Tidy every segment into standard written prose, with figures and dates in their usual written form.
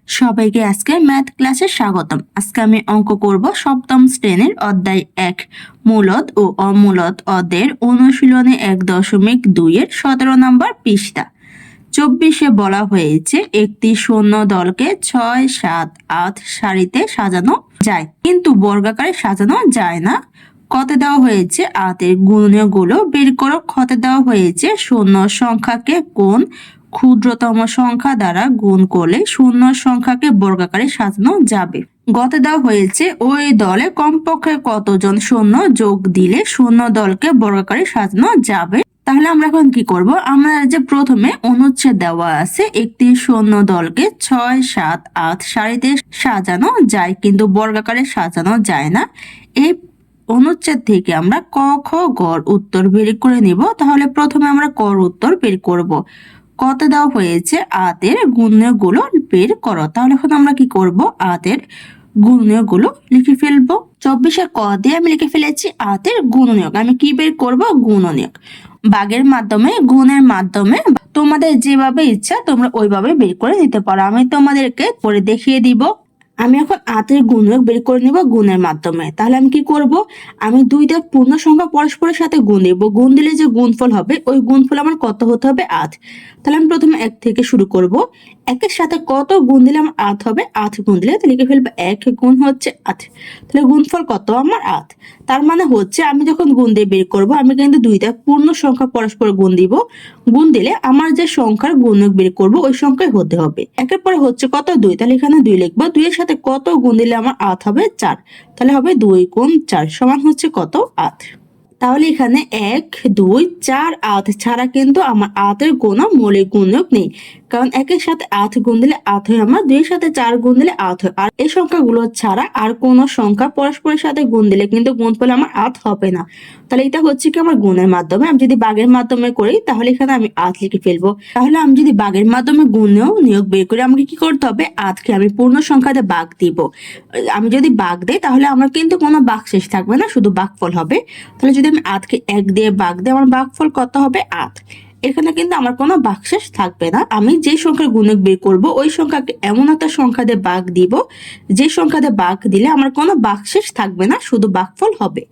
সবাইকে আজকে ম্যাথ ক্লাসে স্বাগতম। আজকে আমি অঙ্ক করব সপ্তম শ্রেণীর অধ্যায় ১ মূলদ ও অমূলদ অধ্যায়ের অনুশীলনে ১.২ এর ১৭ নম্বর পৃষ্ঠা। ২৪-এ বলা হয়েছে একটি শূন্য দলকে ৬, ৭, ৮ সারিতে সাজানো যায়, কিন্তু বর্গাকারে সাজানো যায় না। কতে দেওয়া হয়েছে ৮-এর গুণনীয়কগুলো বের করো। খতে দেওয়া হয়েছে শূন্য সংখ্যাকে কোন ক্ষুদ্রতম সংখ্যা দ্বারা গুণ করলে শূন্য সংখ্যাকে বর্গাকারে সাজানো যাবে। গতে দেওয়া হয়েছে ওই দলে কমপক্ষে কতজন শূন্য যোগ দিলে শূন্য দলকে বর্গাকারে সাজানো যাবে। তাহলে আমরা এখন কি করব, আমরা যে প্রথমে অনুচ্ছেদ দেওয়া আছে একটি শূন্য দলকে ৬, ৭, ৮ সারিতে সাজানো যায়, কিন্তু বর্গাকারে সাজানো যায় না। এই অনুচ্ছেদ থেকে আমরা ক, খ, গ উত্তর বের করে নিব। তাহলে প্রথমে আমরা ক উত্তর বের করব। কতে দেওয়া হয়েছে ৮-এর গুণনীয়কগুলো বের করো। তাহলে এখন আমরা কি করব, ৮-এর গুণনীয়কগুলো লিখে ফেলবো। ২৪-এর ক দিয়ে আমি লিখে ফেলেছি 8-এর গুণনীয়ক। আমি কি বের করব, গুণনীয়ক। ভাগের মাধ্যমে, গুণের মাধ্যমে, তোমাদের যেভাবে ইচ্ছা তোমরা ওইভাবে বের করে নিতে পারো। আমি তোমাদেরকে পরে দেখিয়ে দিব। আমি এখন ৮-এর গুণনীয়ক বের করে নিব গুণের মাধ্যমে। তাহলে আমি কি করব, আমি দুইটা পূর্ণ সংখ্যা পরস্পরের সাথে গুণ দিব। গুণ দিলে যে গুণফল হবে ওই গুণফল আমার কত হতে হবে, ৮। তাহলে আমি প্রথমে ১ থেকে শুরু করব। ১-এর সাথে কত গুণ দিলে আমার ৮ হবে, ৮ গুণ দিলে লিখে ফেলবো ১ গুণ হচ্ছে ৮। তাহলে গুণফল কত আমার ৮। তার মানে হচ্ছে আমি যখন গুণ দিয়ে বের করব আমি কিন্তু দুইটা পূর্ণ সংখ্যা পরস্পর গুণ দিব। গুণ দিলে আমার যে সংখ্যার গুণক বের করব ওই সংখ্যাই হতে হবে। একের পরে হচ্ছে কত, ২। তাহলে এখানে ২ লিখবো। ২ এর সাথে কত গুণ দিলে আমার ৮ হবে, ৪। তাহলে হবে ২ গুণ ৪ সমান হচ্ছে কত, ৮। তাহলে এখানে ১, ২, ৪, ৮ ছাড়া কিন্তু আমার ৮-এর কোনো মৌলিক গুণক নেই, কারণ ১-এর সাথে ৮ গুণ দিলে ৮ হয় আমার, ২ এর সাথে ৪ গুণ দিলে ৮ হয়। আর এই সংখ্যাগুলো ছাড়া আর কোনো সংখ্যা পরস্পরের সাথে গুণ দিলে কিন্তু গুণফল আমার ৮ হবে না। তাহলে এটা হচ্ছে কি আমার গুণের মাধ্যমে। আমি যদি ভাগের মাধ্যমে করি তাহলে এখানে আমি ৮ লিখে ফেলবো। তাহলে আমি যদি ভাগের মাধ্যমে গুণেও নিয়োগ বের করি, আমাকে কি করতে হবে, ৮-কে আমি পূর্ণ সংখ্যাতে ভাগ দিব। আমি যদি ভাগ দেই তাহলে আমার কিন্তু কোনো ভাগশেষ থাকবে না, শুধু ভাগফল হবে। তাহলে যদি আমি ৮-কে ১ দিয়ে ভাগ দিই আমার ভাগফল কত হবে, ৮। এখানে কিন্তু আমার কোনো ভাগশেষ থাকবে না। আমি যে সংখ্যার গুণক বের করব ওই সংখ্যাকে এমন একটা সংখ্যা দিয়ে ভাগ দিব যে সংখ্যা দিয়ে ভাগ দিলে আমার কোনো ভাগশেষ থাকবে না, শুধু ভাগফল হবে।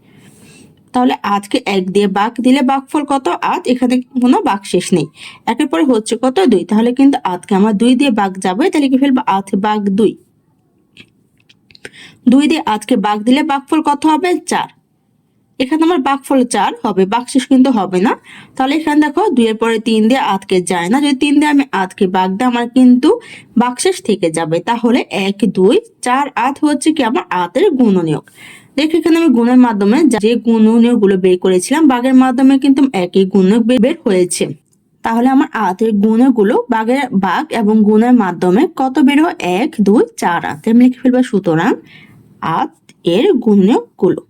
তাহলে ৮-কে ১ দিয়ে ভাগ দিলে ভাগফল কত, ৮। এখানে কোনো ভাগশেষ নেই। একের পরে হচ্ছে কত, ২। তাহলে কিন্তু ৮-কে আমার ২ দিয়ে ভাগ যাবে, তাহলে কি ফেলবো ৮ ভাগ ২। ২ দিয়ে ৮-কে ভাগ দিলে ভাগফল কত হবে, ৪। এখানে আমার ভাগফল ৪ হবে, ভাগশেষ কিন্তু হবে না। তাহলে এখানে দেখো ২ এর পরে ৩ দিয়ে ৮-কে যায় না। যদি ৩ দিয়ে আমি ৮-কে ভাগ দিই আমার কিন্তু ভাগশেষ থেকে যাবে। তাহলে ১, ২, ৪, ৮ হচ্ছে কি আমার ৮-এর গুণনীয়ক। দেখো এখানে আমি গুণের মাধ্যমে যে গুণনীয়ক গুলো বের করেছিলাম ভাগের মাধ্যমে কিন্তু একই গুণনীয়ক বের হয়েছে। তাহলে আমার ৮-এর গুণগুলো ভাগ এবং গুণের মাধ্যমে কত বের হয়, ১, ২, ৪, ৮। আমি লিখে ফেলবো সুতরাং ৮-এর গুণনীয়কগুলো।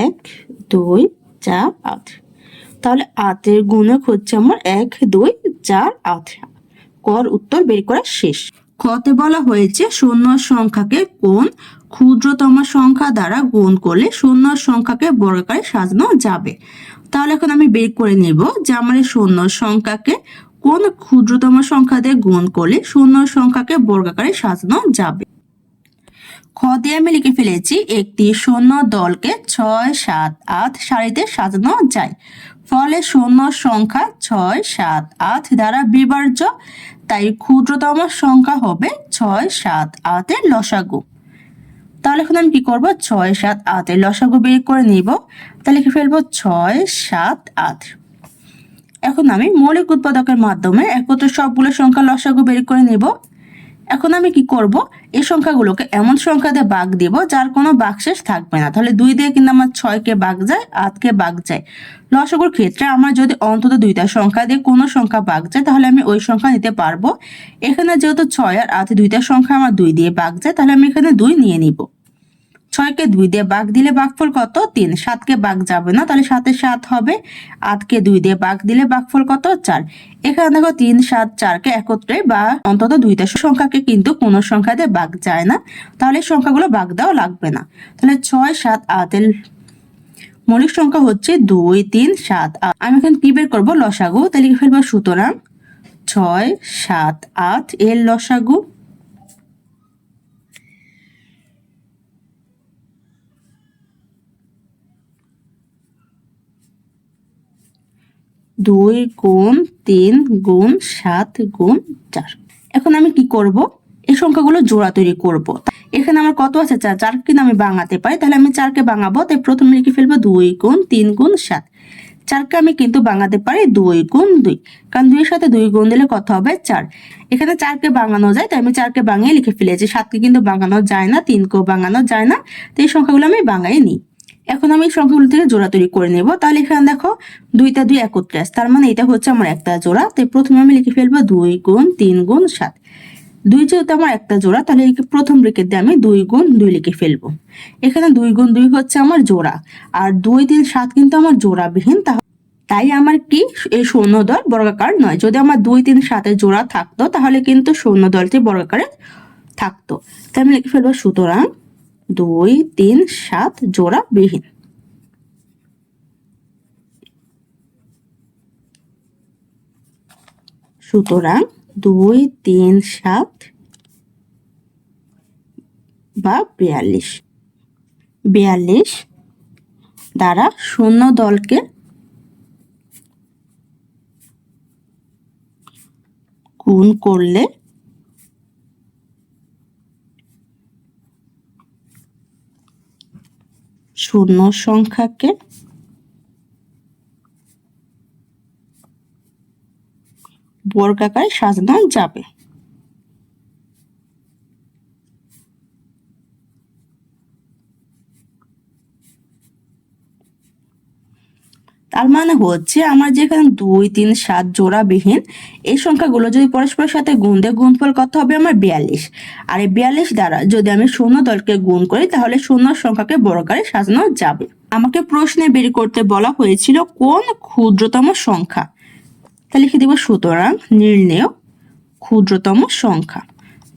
এক, ২, ৪, ৮। তাহলে ৮-এর গুণক হচ্ছে আমার ১, ২, ৪, ৮। কর উত্তর বের করা শেষ। খতে বলা হয়েছে শূন্য সংখ্যাকে কোন ক্ষুদ্রতম সংখ্যা দ্বারা গুণ করলে শূন্য সংখ্যাকে বর্গাকারে সাজানো যাবে। তাহলে এখন আমি বের করে নেব যে আমার শূন্য সংখ্যাকে কোন ক্ষুদ্রতম সংখ্যা দিয়ে গুণ করলে শূন্য সংখ্যাকে বর্গাকারে সাজানো যাবে। খ দিয়ে আমি লিখে ফেলেছি একটি শূন্য দলকে ৬, ৭, ৮ সারিতে সাজানো যায়। ফলে শূন্য সংখ্যা ৬, ৭, ৮ দ্বারা বিভাজ্য, তাই ক্ষুদ্রতম সংখ্যা হবে ৬, ৭, ৮-এর লসাগু। তাহলে এখন আমি কি করব, ৬, ৭, ৮-এর লসাগু বের করে নিব। তাহলে লিখে ফেলবো ৬, ৭, ৮। এখন আমি মৌলিক উৎপাদকের মাধ্যমে একত্রে সবগুলো সংখ্যা লসাগু বের করে নিব। এখন আমি কি করব, এই সংখ্যাগুলোকে এমন সংখ্যা দিয়ে ভাগ দিব যার কোনো ভাগশেষ থাকবে না। তাহলে ২ দিয়ে কিন্তু আমার ৬-কে ভাগ যায়, ৮-কে ভাগ যায়। লসাগুর ক্ষেত্রে আমার যদি অন্তত দুইটা সংখ্যা দিয়ে কোনো সংখ্যা ভাগ যায় তাহলে আমি ওই সংখ্যা নিতে পারবো। এখানে যেহেতু ৬ আর ৮ দুইটা সংখ্যা আমার ২ দিয়ে ভাগ যায় তাহলে আমি এখানে ২ নিয়ে নিব। 6কে 2 দিয়ে ভাগ দিলে ভাগফল কত 3, 7কে ভাগ যাবে না, তাহলে 7 এ 7 হবে। 8কে 2 দিয়ে ভাগ দিলে ভাগফল কত 4। এখানে দেখো 3, 7, 4কে একত্রে বা অন্তত দুইটা সংখ্যাকে কিন্তু কোনো সংখ্যা দিয়ে ভাগ যায় না, তাহলে এই সংখ্যাগুলো ভাগ দেওয়া লাগবে না। তাহলে 6, 7, 8 এর মৌলিক সংখ্যা হচ্ছে 2, 3, 7, 8। আমি এখন কি বের করবো লসাগু, তাহলে লিখে ফেলবো সুতরাং 6, 7, 8 এর লসাগু 2 গুণ 3 গুণ 7 গুণ 4। এখন আমি কি করব, এই সংখ্যাগুলো জোড়া তৈরি করব। এখানে আমার কত আছে 4, 4 কিন্তু আমি ভাঙাতে পারি, তাহলে আমি 4কে ভাঙাবো। তাই প্রথমে লিখে ফেলবো 2 গুণ 3 গুণ 7। 4কে আমি কিন্তু ভাঙাতে পারি 2 গুণ 2, কারণ 2 এর সাথে 2 গুণ দিলে কত হবে 4। এখানে 4কে ভাঙানো যায়, তাই আমি 4কে ভাঙিয়ে লিখে ফেলেছি। 7কে কিন্তু ভাঙানো যায় না, 3কেও ভাঙানো যায় না, তো এই সংখ্যাগুলো আমি ভাঙাই নিই। এখন আমি সংখ্যাগুলো থেকে জোড়া তৈরি করে নেব। তাহলে এখানে দেখো 2টা 2 একত্রে আছে, তার মানে এটা হচ্ছে আমার একটা জোড়া। তাই প্রথমে আমি লিখে ফেলবো 2 গুণ 3 গুণ 7। 2 যেহেতু আমার একটা জোড়া, তাহলে প্রথম ব্র্যাকেট দিয়ে আমি 2 গুণ 2 লিখে ফেলবো। এখানে 2 গুণ 2 হচ্ছে আমার জোড়া, আর 2, 3, 7 কিন্তু আমার জোড়াবিহীন, তাই আমার কি এই শূন্য দল বর্গাকার নয়। যদি আমার 2, 3, 7 এর জোড়া থাকতো তাহলে কিন্তু শূন্য দলটি বর্গাকারে থাকতো। তাই আমি লিখে ফেলবো সুতরাং 2, 3, 7 জোড়াবিহীন। সুতরাং 2, 3, 7 বা 42 দ্বারা শূন্য দলকে গুণ করলে শূন্য সংখ্যাকে বর্গাকারে সাজানো যাবে। তার মানে হচ্ছে আমার যেখানে 2, 3, 7 জোড়াবিহীন, এই সংখ্যাগুলো যদি পরস্পরের সাথে গুণ দেয় গুণফল কত হবে আমার 42। আর এই 42 দ্বারা যদি আমি শূন্য দলকে গুণ করি তাহলে শূন্য সংখ্যাকে বর্গাকারে সাজানো যাবে। আমাকে প্রশ্নে বের করতে বলা হয়েছিল কোন ক্ষুদ্রতম সংখ্যা, তাহলে লিখে দিব সুতরাং নির্ণেয় ক্ষুদ্রতম সংখ্যা।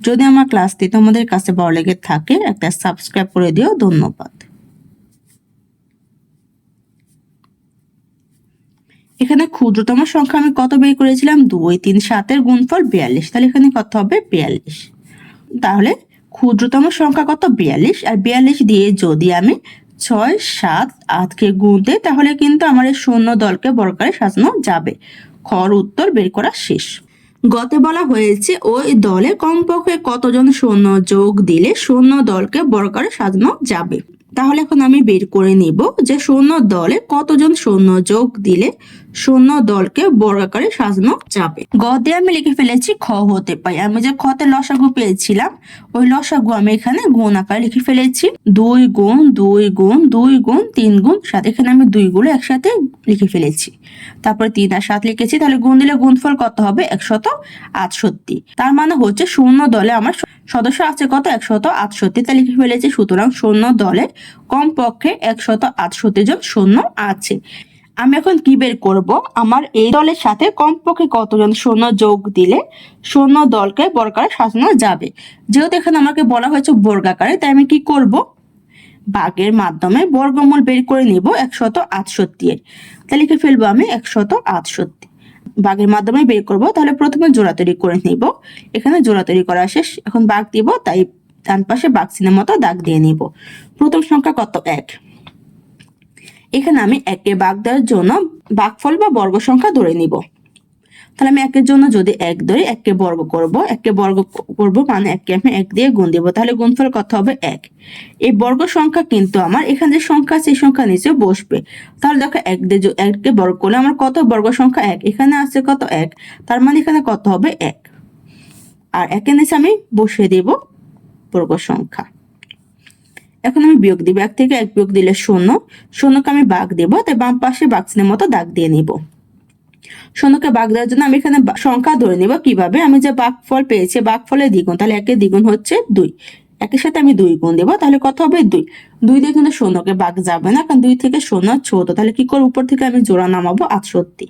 যদি আমার ক্লাসটি তোমাদের কাছে ভালো লেগে থাকে একটা সাবস্ক্রাইব করে দিও। ধন্যবাদ। এখানে ক্ষুদ্রতম সংখ্যা আমি কত বের করেছিলাম 2, 3, 7 এর গুণফল 42, তাহলে এখানে কত হবে 42। তাহলে ক্ষুদ্রতম সংখ্যা কত 42, আর 42 দিয়ে যদি আমি 6, 7, 8কে গুণ দেই তাহলে কিন্তু আমার এই শূন্য দলকে বর্গাকারে সাজানো যাবে। খর উত্তর বের করা শেষ। গতে বলা হয়েছে ওই দলে কমপক্ষে কতজন সৈন্য যোগ দিলে শূন্য দলকে বর্গাকারে সাজানো যাবে। তাহলে এখন আমি বের করে নিব যে শূন্য দলে কতজন সৈন্য যোগ দিলে শূন্য দলকে বর্গাকারে সাজানো যাবে। গতে আমি লিখে ফেলেছি খ হতে পাই। আমি যে খতে লসাগু পেয়েছিলাম ওই লসাগু আমি এখানে গুণ আকারে লিখে ফেলেছি। 2 গুণ 2 গুণ 2 গুণ 3 গুণ 7, এখানে আমি 2 গুলো একসাথে লিখে ফেলেছি। তারপরে 3 আর 7 লিখেছি, তাহলে গুণ দিলে গুণফল কত হবে 168। তার মানে হচ্ছে শূন্য দলে আমার সদস্য আছে কত 168, তাই লিখে ফেলেছি সুতরাং শূন্য দলে কমপক্ষে 168 জন সৈন্য আছে। আমি এখন কি বের করব, আমার এই দলের সাথে কমপক্ষে কতজন সৈন্য যোগ দিলে সৈন্য দলকে বর্গাকারে সাজানো যাবে। যেহেতু এখানে আমাকে বলা হয়েছে বর্গাকারে, তাই আমি কি করব ভাগের মাধ্যমে বর্গমূল বের করে নিব 168 এর। তাহলে লিখে ফেলবো আমি 168 ভাগের মাধ্যমে বের করব। তাহলে প্রথমে জোড়া তৈরি করে নিব। এখানে জোড়া তৈরি করা শেষ, এখন ভাগ দিব, তাই ডান পাশে ভাগ চিহ্নের মতো দাগ দিয়ে নিব। প্রথম সংখ্যা কত 1, এখানে আমি 1কে ভাগ দেওয়ার জন্য ভাগফল বা বর্গ সংখ্যা ধরে নিব। তাহলে আমি 1 এর জন্য যদি 1 ধরি 1কে বর্গ করব, 1কে বর্গ করব মানে 1কে আমি 1 দিয়ে গুণ দিব, তাহলে গুণফল কত হবে 1। এই বর্গ সংখ্যা কিন্তু আমার এখানে যে সংখ্যা সেই সংখ্যা নিচে বসবে। তাহলে দেখো 1 দিয়ে 1কে বর্গ করলে আমার কত বর্গ সংখ্যা 1, এখানে আছে কত 1, তার মানে এখানে কত হবে 1। আর 1 এর নিচে আমি বসিয়ে দেব বর্গ সংখ্যা। এখন আমি বিয়োগ দিব, 1 থেকে 1 বিয়োগ দিলে 0, 0কে আমি ভাগ দেব, তাই বাম পাশে ভাগ চিহ্নের মতো দাগ দিয়ে নিব। 0কে ভাগ দেওয়ার জন্য আমি এখানে সংখ্যা ধরে নিব কিভাবে, আমি যে ভাগফল পেয়েছি ভাগফলের দ্বিগুণ, তাহলে 1 এর দ্বিগুণ হচ্ছে 2, একের সাথে আমি 2 গুণ দেবো, তাহলে কত হবে 2। 2 দিয়ে কিন্তু শূন্যকে ভাগ যাবে না, কারণ 2 থেকে শূন্য ছোট। তাহলে কি করব, উপর থেকে আমি জোড়া নামাবো 68।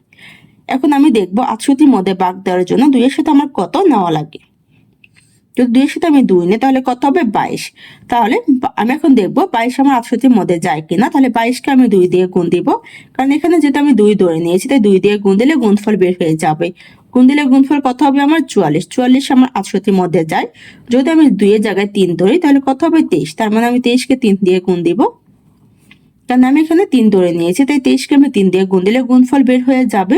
এখন আমি দেখবো 68 মধ্যে ভাগ দেওয়ার জন্য 2 এর সাথে আমার কত নেওয়া লাগে। যদি 2 এর সাথে আমি 2 নিই তাহলে কত হবে 22। তাহলে আমি এখন দেখবো 22 আমার 68 মধ্যে যায় কিনা। তাহলে 22 কে আমি 2 দিয়ে গুণ দিব, কারণ এখানে যেটা আমি 2 ধরে নিয়েছি, তাই 2 দিয়ে গুণ দিলে গুণফল বের হয়ে যাবে। গুণ দিলে গুণফল কত হবে আমার 44। 44 আমার 68 মধ্যে যায়। যদি আমি 2 এর জায়গায় 3 ধরি তাহলে কত হবে 23। তার মানে আমি 23 কে 3 দিয়ে গুণ দিব, কারণ আমি এখানে 3 ধরে নিয়েছি, তাই 23 কে আমি 3 দিয়ে গুণ দিলে গুণফল বের হয়ে যাবে।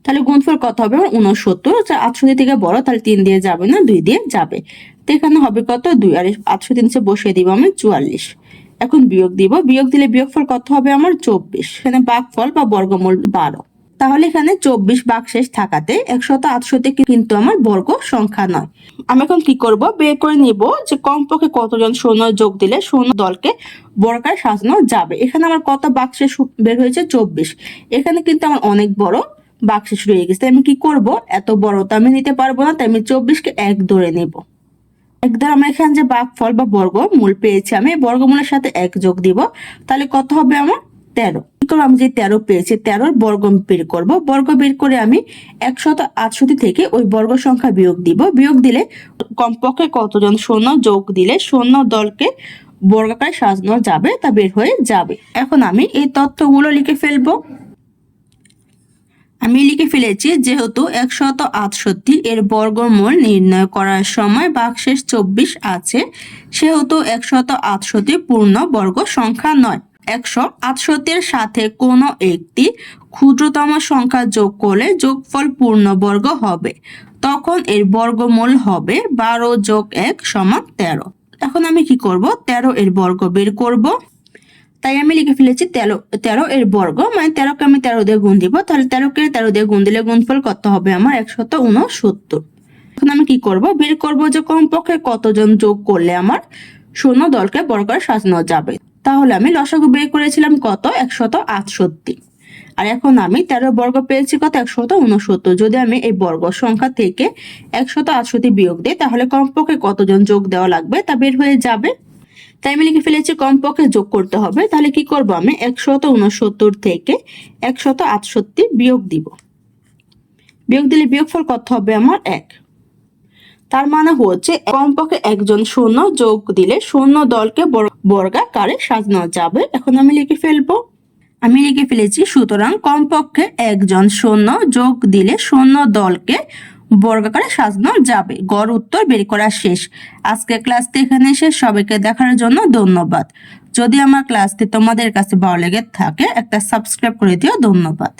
তাহলে গুণফল কত হবে আমার 69। 68 থেকে বড়, তাহলে 3 দিয়ে যাবে না, 2 দিয়ে যাবে। তো এখানে হবে কত 2, আর 68 নিচে বসিয়ে দিব আমি 44। এখন বিয়োগ দিব, বিয়োগ দিলে বিয়োগফল কত হবে আমার 24। এখানে ভাগফল বা বর্গমূল 12। তাহলে এখানে 24 ভাগশেষ থাকাতে 168 কিন্তু আমার বর্গ সংখ্যা নয়। আমি এখন কি করব, বের করে নিব যে কমপক্ষে কতজন শূন্য যোগ দিলে শূন্য দলকে বর্গাকারে সাজানো যাবে। এখানে আমার কত ভাগশেষ বের হয়েছে 24। এখানে কিন্তু আমার অনেক বড় ভাগশেষ রয়ে গেছে। আমি কি করব, এত বড় তো আমি নিতে পারবো না, তাই আমি 24 কে 1 ধরে নেব। 1 ধরে আমরা এখানে যে ভাগফল বা বর্গমূল পেয়েছি, আমি বর্গমূলের সাথে 1 যোগ দিব, তাহলে কত হবে আমার 13। কি করবো, আমি যে 13 পেয়েছি 13 বর্গ বের করব। বর্গ বের করে আমি 168 থেকে ওই বর্গ সংখ্যা বিয়োগ দিব। বিয়োগ দিলে কমপক্ষে কতজন শূন্য যোগ দিলে শূন্য দলকে বর্গাকারে সাজানো যাবে তা বের হয়ে যাবে। এখন আমি এই তথ্যগুলো লিখে ফেলবো। আমি লিখে ফেলেছি, যেহেতু 168 এর বর্গমূল নির্ণয় করার সময় ভাগশেষ 24 আছে, সেহেতু 168 পূর্ণ বর্গ সংখ্যা নয়। 168 এর সাথে কোনো একটি ক্ষুদ্রতম সংখ্যা যোগ করলে যোগফল পূর্ণবর্গ হবে। তখন এর বর্গমূল হবে 12 যোগ 1 সমান 13। এখন আমি কি করব, 13 এর বর্গ বের করব। তাই আমি লিখে ফেলেছি 13 এর বর্গ, মানে 13 কে আমি 13 দিয়ে গুণ দিব। তাহলে 13 কে 13 দিয়ে গুণ দিলে গুণফল কত হবে আমার 169। এখন আমি কি করব, বের করব যে কমপক্ষে কতজন যোগ করলে আমার শূন্য দলকে বর্গাকারে সাজানো যাবে। তাহলে আমি লসাগু বের করেছিলাম কত 168, আর এখন আমি 13 বর্গ পেয়েছি কত 169। যদি আমি এই বর্গ সংখ্যা থেকে 168 বিয়োগ দিই, তাহলে কমপক্ষে কতজন যোগ দেওয়া লাগবে তা বের হয়ে যাবে। তাই আমি লিখে ফেলেছি কমপক্ষে যোগ করতে হবে। তাহলে কি করব, আমি 169 থেকে 168 বিয়োগ দিব। বিয়োগ দিলে বিয়োগফল কত হবে আমার 1। তার মানে হচ্ছে কমপক্ষে একজন শূন্য যোগ দিলে শূন্য দলকে বর্গাকারে সাজানো যাবে। এখন আমি লিখে ফেলবো। আমি লিখে ফেলেছি, সুতরাং কমপক্ষে একজন শূন্য যোগ দিলে শূন্য দলকে বর্গাকারে সাজানো যাবে। গড় উত্তর বের করা শেষ। আজকের ক্লাসটি এখানে শেষ। সবাইকে দেখার জন্য ধন্যবাদ। যদি আমার ক্লাসটি তোমাদের কাছে ভালো লেগে থাকে একটা সাবস্ক্রাইব করে দিও। ধন্যবাদ।